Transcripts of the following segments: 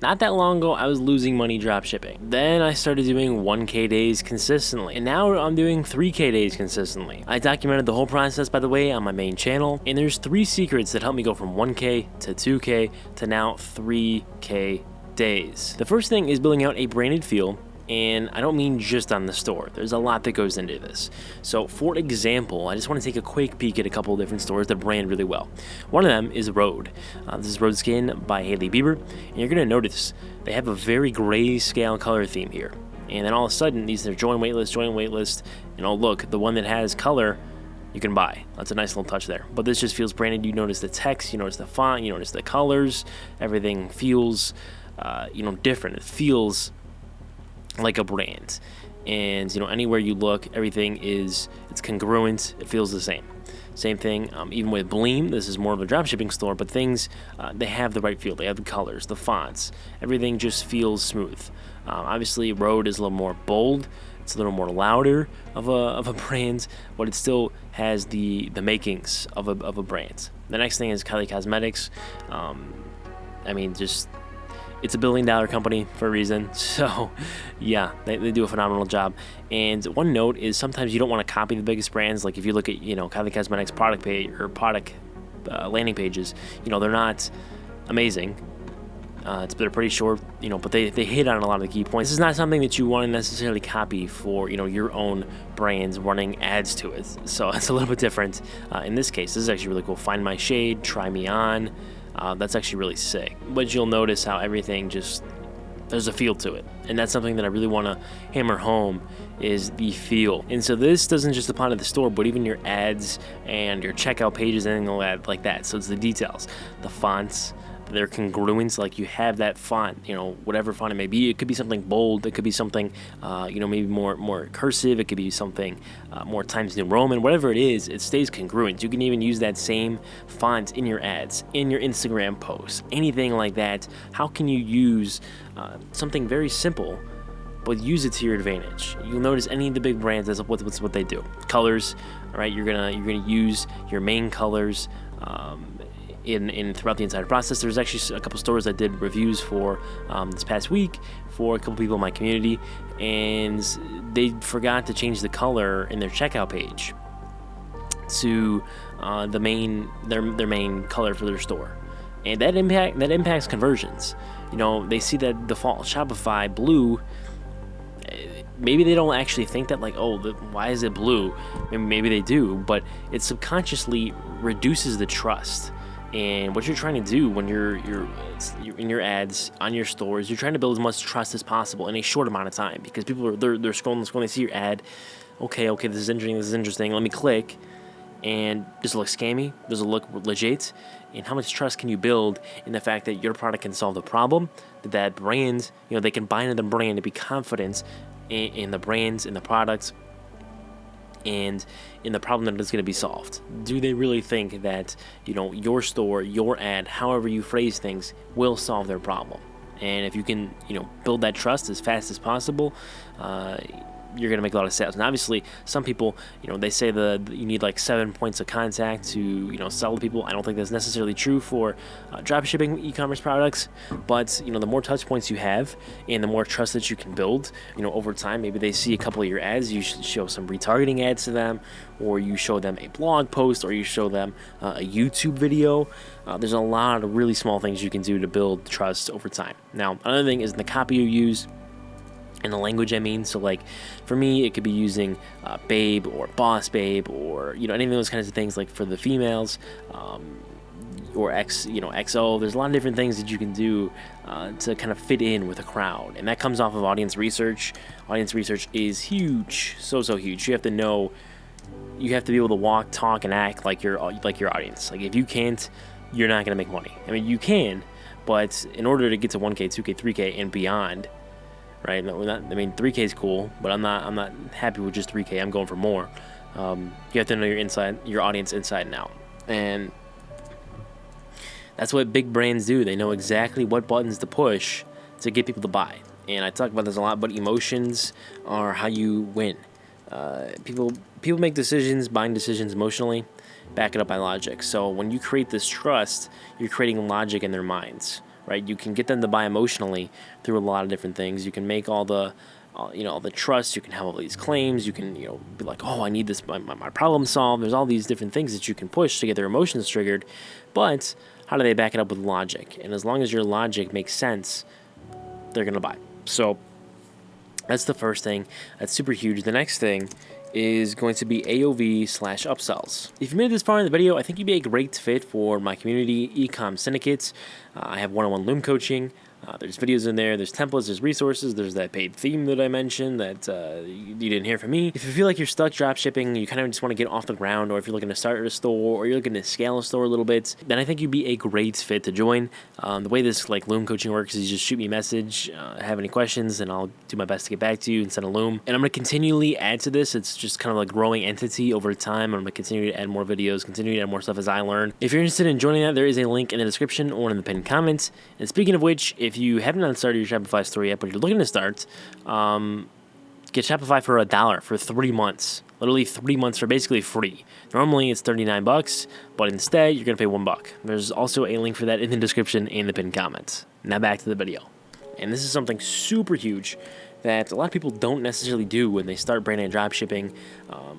Not that long ago, I was losing money drop shipping. Then I started doing 1K days consistently. And now I'm doing 3K days consistently. I documented the whole process, by the way, on my main channel. And there's 3 secrets that help me go from 1K to 2K to now 3K days. The first thing is building out a branded feel. And I don't mean just on the store. There's a lot that goes into this. So for example, I just want to take a quick peek at a couple of different stores that brand really well. One of them is Rhode. This is Rhode Skin by Hailey Bieber. And you're going to notice they have a very grayscale color theme here. And then all of a sudden, these are join waitlist. And oh look, the one that has color, you can buy. That's a nice little touch there. But this just feels branded. You notice the text, you notice the font, you notice the colors. Everything feels, different. It feels like a brand. And anywhere you look, everything it's congruent. It feels the same thing. Even with Bleem, this is more of a dropshipping store, but things they have the right feel. They have the colors, the fonts, everything just feels smooth. Obviously Rhode is a little more bold, it's a little more louder of a brand, but it still has the makings of a brand. The next thing is Kylie Cosmetics. It's a $1 billion company for a reason, so yeah, they do a phenomenal job. And one note is sometimes you don't want to copy the biggest brands. Like if you look at Kylie Cosmetics product page or product landing pages, they're not amazing. They're pretty short, but they hit on a lot of the key points. This is not something that you want to necessarily copy for your own brands running ads to it. So it's a little bit different in this case. This is actually really cool. Find my shade, try me on. That's actually really sick. But you'll notice how everything there's a feel to it. And that's something that I really want to hammer home is the feel. And so this doesn't just apply to the store, but even your ads and your checkout pages, anything like that. So it's the details, the fonts, their congruence, like you have that font, whatever font it may be. It could be something bold, it could be something maybe more cursive, it could be something more Times New Roman, whatever it is, it stays congruent. You can even use that same font in your ads, in your Instagram posts, anything like that. How can you use something very simple but use it to your advantage? You'll notice any of the big brands, that's what they do. Colors, all right, you're gonna use your main colors in throughout the entire process. There's actually a couple stores that did reviews for this past week for a couple people in my community, and they forgot to change the color in their checkout page to their main color for their store, and that impacts conversions. They see that default Shopify blue. Maybe they don't actually think that, like, why is it blue? Maybe they do, but it subconsciously reduces the trust. And what you're trying to do when you're in your ads on your stores, you're trying to build as much trust as possible in a short amount of time, because people they're scrolling, they see your ad. Okay, this is interesting. Let me click, and does it look scammy? Does it look legit? And how much trust can you build in the fact that your product can solve the problem? That brand, they can buy into the brand and be confident in the brands, in the products, and in the problem that is going to be solved. Do they really think that your store, your ad, however you phrase things, will solve their problem? And if you can build that trust as fast as possible, you're going to make a lot of sales. And obviously some people, they say that you need like 7 points of contact to sell to people. I don't think that's necessarily true for dropshipping e-commerce products, but the more touch points you have and the more trust that you can build over time. Maybe they see a couple of your ads, you should show some retargeting ads to them, or you show them a blog post, or you show them a YouTube video. There's a lot of really small things you can do to build trust over time. Now, another thing is the copy you use and the language. So like for me, it could be using babe or boss babe, or any of those kinds of things, like for the females, or XO. There's a lot of different things that you can do to kind of fit in with a crowd, and that comes off of audience research. Audience research is huge, so huge. You have to be able to walk, talk, and act like your audience. Like if you can't, you're not gonna make money. You can, but in order to get to 1K, 2K, 3K, and beyond, right? 3K is cool, but I'm not happy with just 3K. I'm going for more. You have to know your audience inside and out, and that's what big brands do. They know exactly what buttons to push to get people to buy. And I talk about this a lot, but emotions are how you win. People make decisions, buying decisions emotionally, back it up by logic. So when you create this trust, you're creating logic in their minds. right? You can get them to buy emotionally through a lot of different things. You can make all the all the trust. You can have all these claims. You can be like, oh, I need this, my problem solved. There's all these different things that you can push to get their emotions triggered, but how do they back it up with logic? And as long as your logic makes sense, they're gonna buy. So that's the first thing. That's super huge. The next thing is going to be AOV/upsells. If you made it this far in the video, I think you'd be a great fit for my community, Ecom Syndicates. I have one-on-one Loom coaching. There's videos in there, there's templates, there's resources, there's that paid theme that I mentioned that you didn't hear from me. If you feel like you're stuck drop shipping, you kind of just want to get off the ground, or if you're looking to start a store, or you're looking to scale a store a little bit, then I think you'd be a great fit to join. The way this Loom coaching works is you just shoot me a message, have any questions, and I'll do my best to get back to you and send a Loom. And I'm going to continually add to this. It's just kind of a growing entity over time. I'm going to continue to add more videos, continue to add more stuff as I learn. If you're interested in joining that, there is a link in the description or in the pinned comments. And speaking of which, if you haven't started your Shopify store yet, but you're looking to start, get Shopify for $1 for 3 months. Literally 3 months for basically free. Normally it's $39, but instead you're gonna pay $1. There's also a link for that in the description and the pinned comments. Now back to the video. And this is something super huge that a lot of people don't necessarily do when they start branding drop shipping,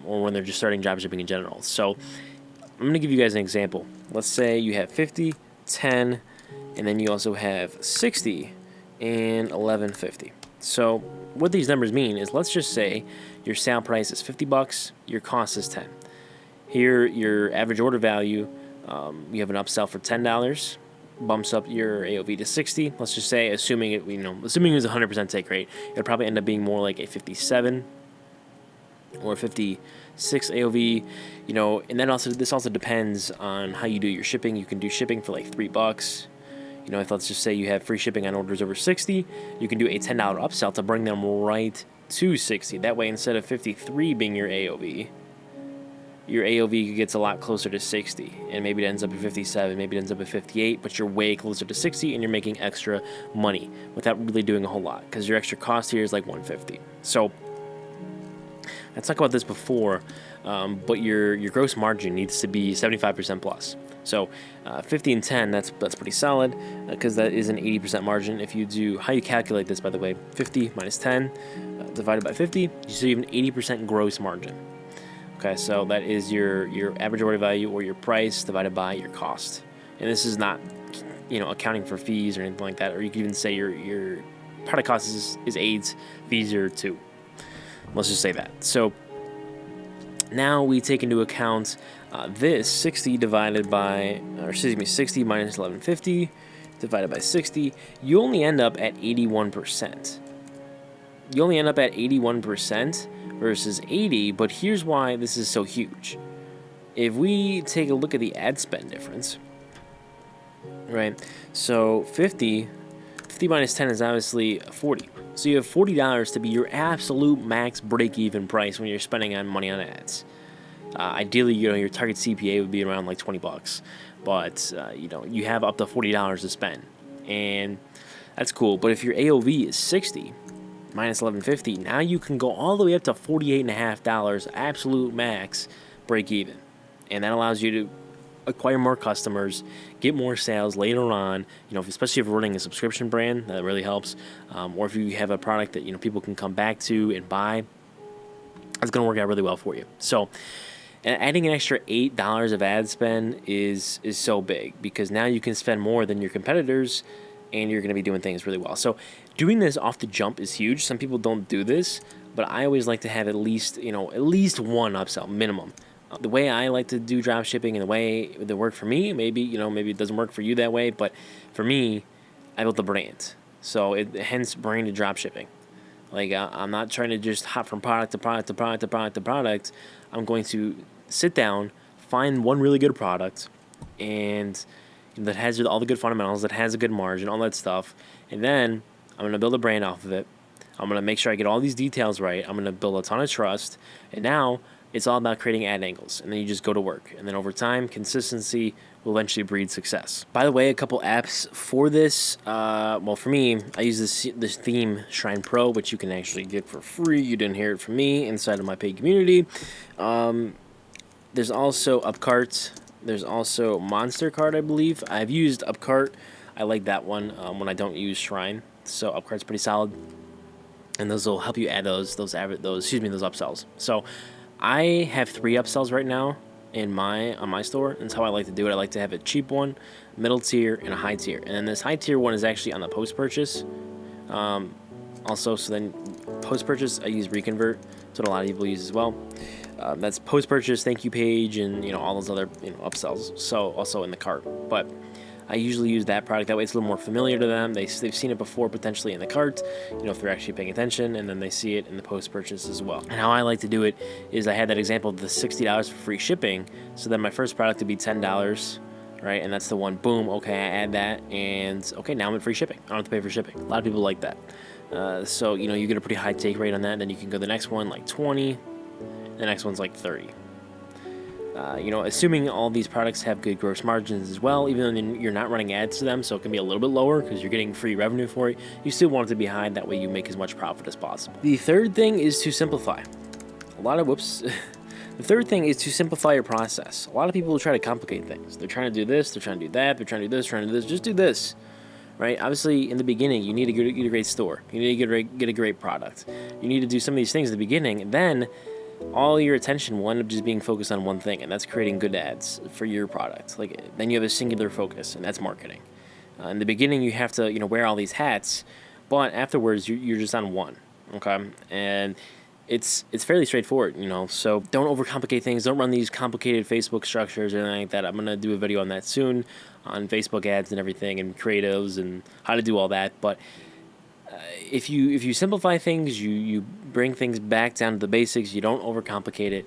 or when they're just starting drop shipping in general. So I'm gonna give you guys an example. Let's say you have 50, 10, and then you also have 60 and 11.50. So what these numbers mean is, let's just say your sale price is $50, your cost is 10. Here, your average order value, you have an upsell for $10, bumps up your AOV to 60. Let's just say, assuming it was a 100% take rate, it'll probably end up being more like a 57 or 56 AOV, and then this also depends on how you do your shipping. You can do shipping for like $3. If let's just say you have free shipping on orders over 60, you can do a $10 upsell to bring them right to 60. That way, instead of 53 being your AOV gets a lot closer to 60, and maybe it ends up at 57, maybe it ends up at 58, but you're way closer to 60, and you're making extra money without really doing a whole lot, because your extra cost here is like 150. So let's talk about this before, but your gross margin needs to be 75% plus. So 50 and 10, that's pretty solid, because that is an 80% margin. If you do, how you calculate this, by the way, 50 minus 10 divided by 50, you see you have an 80% gross margin. Okay, so that is your average order value, or your price divided by your cost. And this is not, accounting for fees or anything like that, or you can even say your product cost is 8, fees are 2. Let's just say that. So now we take into account this 60 minus 1150 divided by 60. You only end up at 81%. You only end up at 81% versus 80, but here's why this is so huge. If we take a look at the ad spend difference, right? So 50 minus 10 is obviously 40. So you have $40 to be your absolute max break-even price when you're spending on money on ads. Ideally, your target CPA would be around like $20, but you have up to $40 to spend, and that's cool. But if your AOV is 60 minus 1150, now you can go all the way up to $48.50 absolute max break even, and that allows you to acquire more customers, get more sales later on. Especially if you're running a subscription brand, that really helps. Or if you have a product that people can come back to and buy, that's going to work out really well for you. So adding an extra $8 of ad spend is so big, because now you can spend more than your competitors, and you're going to be doing things really well. So doing this off the jump is huge. Some people don't do this, but I always like to have at least one upsell minimum. The way I like to do drop shipping, and the way that worked for me, maybe it doesn't work for you that way, but for me, I built a brand. So hence branded drop shipping. Like I'm not trying to just hop from product to product to product to product to product. I'm going to sit down, find one really good product, and that has all the good fundamentals, that has a good margin, all that stuff, and then I'm going to build a brand off of it. I'm going to make sure I get all these details right. I'm going to build a ton of trust, and now it's all about creating ad angles, and then you just go to work. And then over time, consistency will eventually breed success. By the way, a couple apps for this. For me, I use this theme, Shrine Pro, which you can actually get for free. You didn't hear it from me inside of my paid community. There's also Upcart. There's also Monster Cart, I believe. I've used Upcart. I like that one when I don't use Shrine. So Upcard's pretty solid, and those will help you add those upsells. So I have 3 upsells right now on my store. That's how I like to do it. I like to have a cheap one, middle tier, and a high tier. And then this high tier one is actually on the post purchase. Also, so then post purchase I use Reconvert. That's what a lot of people use as well. That's post purchase, thank you page, and all those other upsells. So also in the cart, but I usually use that product. That way it's a little more familiar to them. They've seen it before potentially in the cart, if they're actually paying attention, and then they see it in the post-purchase as well. And how I like to do it is I had that example of the $60 for free shipping. So then my first product would be $10, right? And that's the one, boom, okay, I add that, and okay, now I'm at free shipping. I don't have to pay for shipping. A lot of people like that. So, you get a pretty high take rate on that. Then you can go the next one like 20, the next one's like 30. Assuming all these products have good gross margins as well, even though you're not running ads to them, so it can be a little bit lower because you're getting free revenue for it, you still want it to be high. That way you make as much profit as possible. The third thing is to simplify. The third thing is to simplify your process. A lot of people try to complicate things. They're trying to do this, they're trying to do that, they're trying to do this, trying to do this. Just do this, right? Obviously, in the beginning, you need to get a great store. You need to get a great product. You need to do some of these things at the beginning, and then all your attention will end up just being focused on one thing, and that's creating good ads for your product. Then you have a singular focus, and that's marketing. In the beginning, you have to wear all these hats, but afterwards, you're just on one. Okay, and it's fairly straightforward. So don't overcomplicate things. Don't run these complicated Facebook structures or anything like that. I'm gonna do a video on that soon, on Facebook ads and everything, and creatives and how to do all that. But if you simplify things, you bring things back down to the basics, you don't overcomplicate it,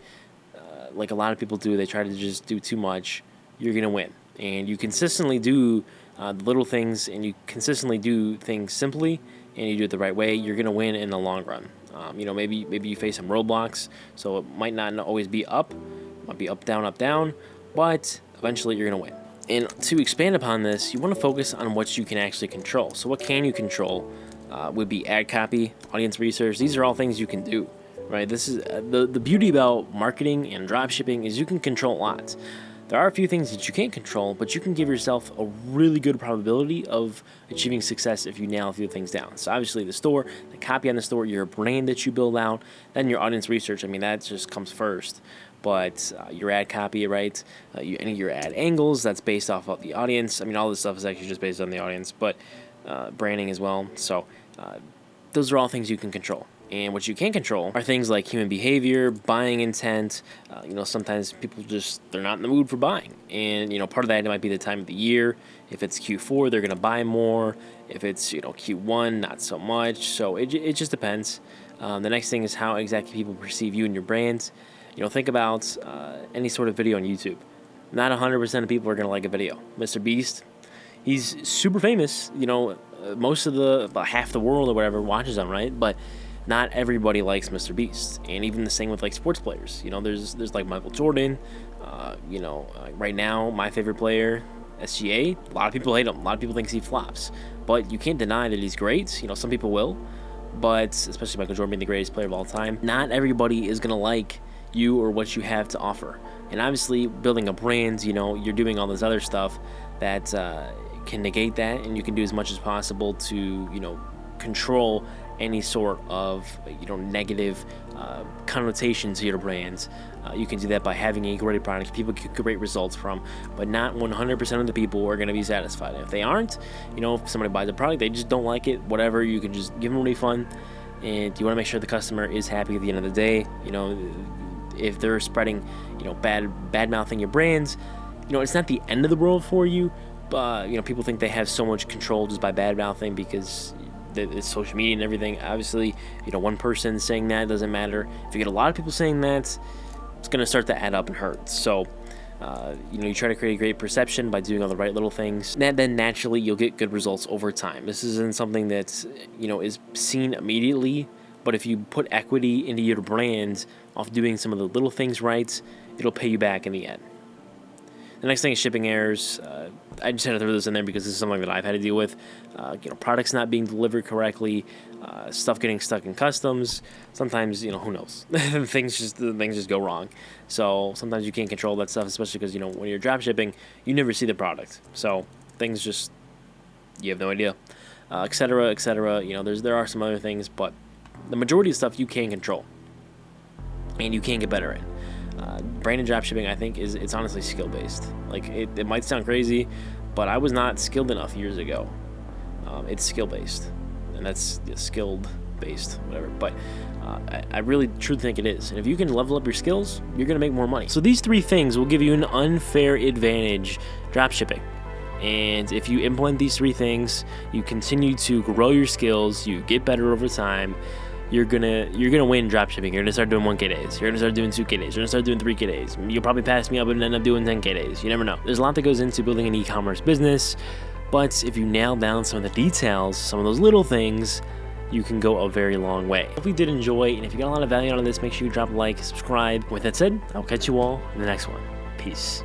like a lot of people do. They try to just do too much. You're going to win. And you consistently do the little things, and you consistently do things simply, and you do it the right way, you're going to win in the long run. Maybe you face some roadblocks, so it might not always be up. It might be up, down, but eventually you're going to win. And to expand upon this, you want to focus on what you can actually control. So what can you control? Would be ad copy, audience research. These are all things you can do, right? This is the beauty about marketing and dropshipping is you can control a lot. There are a few things that you can't control, but you can give yourself a really good probability of achieving success if you nail a few things down. So obviously the store, the copy on the store, your brand that you build out, then your audience research. That just comes first. But your ad copy, right? Any of your ad angles, that's based off of the audience. All this stuff is actually just based on the audience, but branding as well. So those are all things you can control. And what you can't control are things like human behavior, buying intent. Sometimes people they're not in the mood for buying. And, part of that might be the time of the year. If it's Q4, they're going to buy more. If it's, Q1, not so much. So it just depends. The next thing is how exactly people perceive you and your brand. Think about any sort of video on YouTube. Not 100% of people are going to like a video. Mr. Beast, he's super famous. Most of about half the world or whatever watches him, right? But not everybody likes Mr. Beast, and even the same with sports players. There's like Michael Jordan. Right now, my favorite player, SGA. A lot of people hate him. A lot of people think he flops, but you can't deny that he's great. Some people will, but especially Michael Jordan being the greatest player of all time, not everybody is gonna like you or what you have to offer. And obviously, building a brand, you're doing all this other stuff that can negate that, and you can do as much as possible to control any sort of negative connotation to your brands. You can do that by having a great product people get great results from, but not 100% of the people are going to be satisfied. If they aren't, if somebody buys a product, they just don't like it, whatever, you can just give them a refund, and you want to make sure the customer is happy at the end of the day. If they're spreading bad mouthing your brands, it's not the end of the world for you. People think they have so much control just by bad mouthing because it's social media and everything. Obviously, one person saying that doesn't matter. If you get a lot of people saying that, it's going to start to add up and hurt. So, you try to create a great perception by doing all the right little things. And then naturally, you'll get good results over time. This isn't something that, is seen immediately. But if you put equity into your brand off doing some of the little things right, it'll pay you back in the end. The next thing is shipping errors. I just had to throw this in there because this is something that I've had to deal with. Products not being delivered correctly, stuff getting stuck in customs. Sometimes, who knows? things just go wrong. So sometimes you can't control that stuff, especially because, when you're drop shipping, you never see the product. So things just You have no idea, et cetera, et cetera. There are some other things, but the majority of stuff you can control and you can get better in. Branded dropshipping, I think, it's honestly skill based. Like it might sound crazy, but I was not skilled enough years ago. It's skill based, and that's skilled based, whatever. But I really truly think it is. And if you can level up your skills, you're gonna make more money. So these 3 things will give you an unfair advantage dropshipping. And if you implement these 3 things, you continue to grow your skills, you get better over time, you're gonna win dropshipping. You're gonna start doing 1K days. You're gonna start doing 2K days. You're gonna start doing 3K days. You'll probably pass me up and end up doing 10K days. You never know. There's a lot that goes into building an e-commerce business, but if you nail down some of the details, some of those little things, you can go a very long way. If you did enjoy, and if you got a lot of value out of this, make sure you drop a like, subscribe. With that said, I'll catch you all in the next one. Peace.